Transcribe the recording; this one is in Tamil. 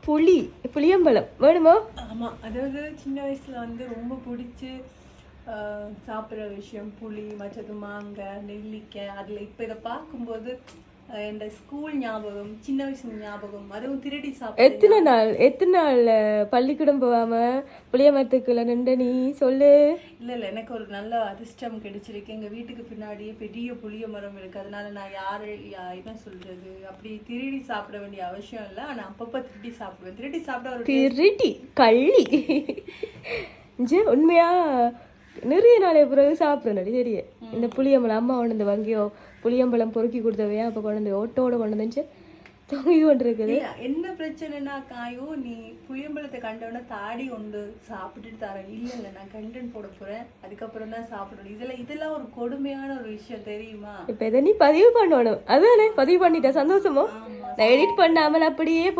புளியம்பழம் வேணுமோ? ஆமா, அதாவது சின்ன வயசுல வந்து ரொம்ப பிடிச்சி சாப்பிட்ற விஷயம் புளி, மற்றது மாங்காய், நெல்லிக்காய். அதுல இப்ப இதை பார்க்கும்போது இந்த ஸ்கூல் ஞாபகம், சின்ன வயசு ஞாபகம், அதுவும் திருடி எத்தனை நாள் பள்ளிக்கூடம் போகாம புளிய மரத்துக்குள்ள நின்று நீ சொல்லு. இல்ல எனக்கு ஒரு நல்ல அதிர்ஷ்டம் கிடைச்சிருக்கு. எங்க வீட்டுக்கு பின்னாடியே பெரிய புளிய மரம் இருக்கு. அதனால நான் என்ன சொல்றது, அப்படி திருடி சாப்பிட வேண்டிய அவசியம் இல்லை. ஆனா அப்பப்ப திருடி சாப்பிடுவேன். திருடி சாப்பிட ஒரு திருடி கள்ளி உண்மையா நிறைய நாளைய பிறகு சாப்பிடுறேன். சரிய இந்த புளியம்பழம் அம்மா கொண்டு வந்து வங்கியோ புளியம்பழம் பொறுக்கி கொடுத்தவையா அப்ப கொண்டு வந்து ஓட்டோட கொண்டு வந்துச்சு தொங்கி கொண்டிருக்குது. என்ன பிரச்சனைனா காயோ, நீ புளியம்பழத்தை கண்டவன தாடி கொண்டு சாப்பிட்டுட்டு தரேன். இல்ல நான் கண்டென்ட் போட போறேன், அதுக்கப்புறம் தான் சாப்பிடணும். இதெல்லாம் ஒரு கொடுமையான ஒரு விஷயம் தெரியுமா? இப்ப இதை நீ பதிவு பண்ணணும். அதானே பதிவு பண்ணிட்ட சந்தோஷமோ? நான் எடிட் பண்ணாமல் அப்படியே